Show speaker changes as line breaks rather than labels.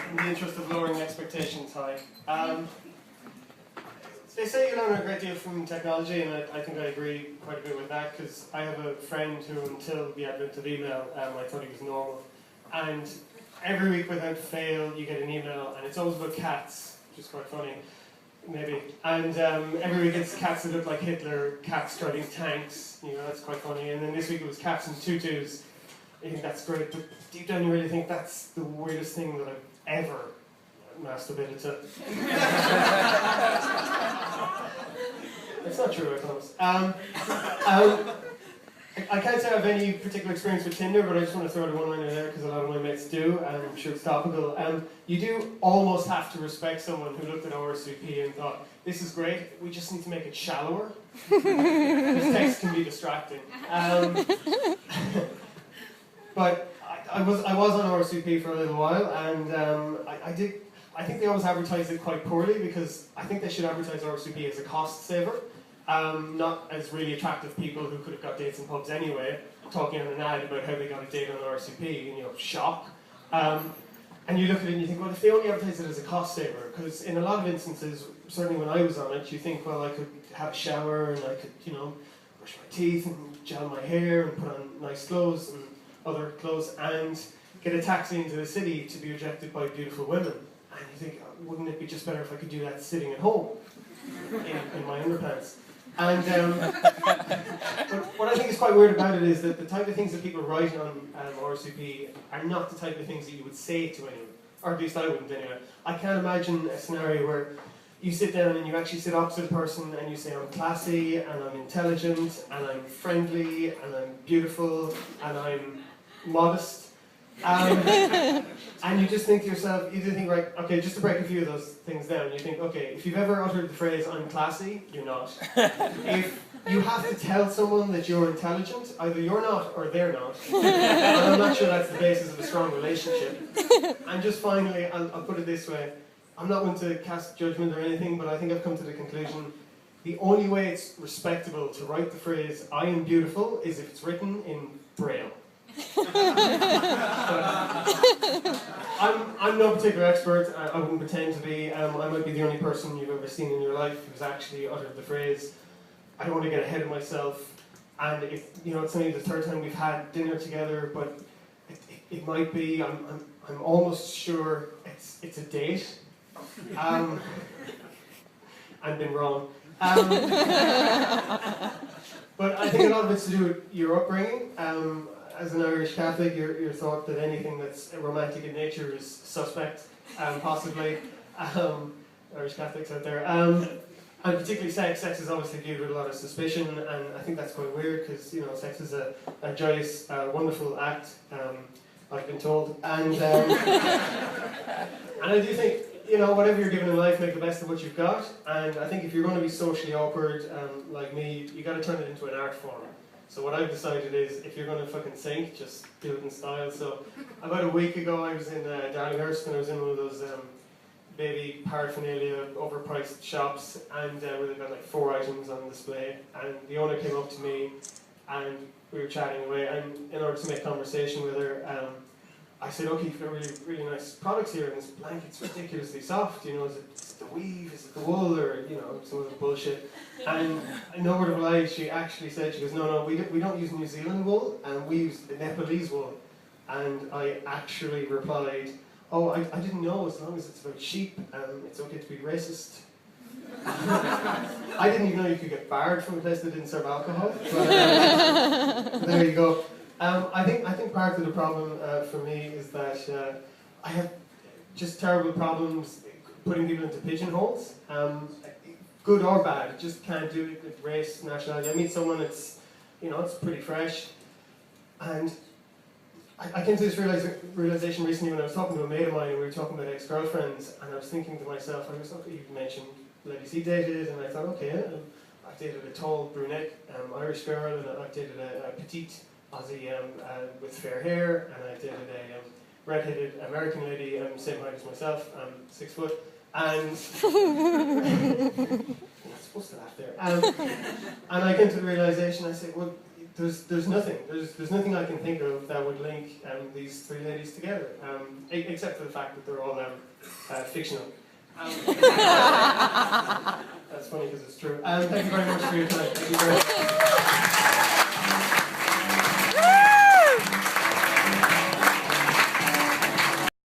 in the interest of lowering expectations high. They say you learn a great deal from technology, and I think I agree quite a bit with that, because I have a friend who, until the advent of email, I thought he was normal. And every week without fail, you get an email, and it's always about cats, which is quite funny, maybe. And every week it's cats that look like Hitler, cats driving tanks, that's quite funny. And then this week it was cats in tutus. I think that's great, but deep down you really think that's the weirdest thing that I've ever masturbated to. It's not true, I promise. I can't say I have any particular experience with Tinder, but I just want to throw the one liner there because a lot of my mates do, and I'm sure it's topical. You do almost have to respect someone who looked at ORCP and thought, this is great, we just need to make it shallower. Because text can be distracting. But I was on ORCP for a little while, and I think they always advertise it quite poorly, because I think they should advertise ORCP as a cost saver, not as really attractive people who could have got dates in pubs anyway, talking on an ad about how they got a date on ORCP, and shock. And you look at it and you think, well, if they only advertise it as a cost saver, because in a lot of instances, certainly when I was on it, you think, well, I could have a shower, and I could, brush my teeth and gel my hair and put on nice clothes and other clothes, and get a taxi into the city to be rejected by beautiful women. And you think, wouldn't it be just better if I could do that sitting at home in my underpants? And but what I think is quite weird about it is that the type of things that people write on RSVP are not the type of things that you would say to anyone, or at least I wouldn't anyway. I can't imagine a scenario where you sit down and you actually sit opposite a person and you say, I'm classy, and I'm intelligent, and I'm friendly, and I'm beautiful, and I'm modest. And you just think to yourself, right, okay, just to break a few of those things down, you think, okay, if you've ever uttered the phrase, I'm classy, you're not. If you have to tell someone that you're intelligent, either you're not or they're not. And I'm not sure that's the basis of a strong relationship. And just finally, I'll put it this way, I'm not one to cast judgment or anything, but I think I've come to the conclusion, the only way it's respectable to write the phrase, I am beautiful, is if it's written in Braille. I'm no particular expert. I wouldn't pretend to be. I might be the only person you've ever seen in your life who's actually uttered the phrase, I don't want to get ahead of myself. And it's only the third time we've had dinner together, but it might be. I'm almost sure it's a date. I've been wrong. But I think a lot of it's to do with your upbringing. As an Irish Catholic, you're thought that anything that's romantic in nature is suspect, possibly. Irish Catholics out there. And particularly sex. Sex is obviously viewed with a lot of suspicion, and I think that's quite weird, because sex is a joyous, wonderful act, I've been told. And and I do think, whatever you're given in life, make the best of what you've got. And I think if you're going to be socially awkward, like me, you got to turn it into an art form. So what I've decided is, if you're going to fucking sing, just do it in style. So about a week ago, I was in Darlinghurst, and I was in one of those baby paraphernalia, overpriced shops, and where they've got like 4 items on display. And the owner came up to me, and we were chatting away. And in order to make conversation with her, I said, okay, you've got really, really nice products here, and this blanket's ridiculously soft, is it the weave, is it the wool, or, some of the bullshit. And no word of lie, she actually said, she goes, no, we don't use New Zealand wool, and we use the Nepalese wool. And I actually replied, oh, I didn't know, as long as it's about sheep, it's okay to be racist. I didn't even know you could get barred from a place that didn't serve alcohol, but there you go. I think part of the problem for me is that I have just terrible problems putting people into pigeonholes, good or bad. Just can't do it with race, nationality. I meet someone, it's pretty fresh, and I came to this realization recently when I was talking to a mate of mine, and we were talking about ex-girlfriends, and I was thinking to myself, okay, you mentioned ladies he dated, and I thought, okay, I dated a tall brunette Irish girl, and I dated a petite Aussie with fair hair, and I dated a red-headed American lady, same height as myself, 6 foot, and I'm not supposed to laugh there. And I came to the realization, I said, well, there's nothing. There's nothing I can think of that would link these three ladies together, except for the fact that they're all fictional. That's funny because it's true. Thank you very much for your time. Thank you very much.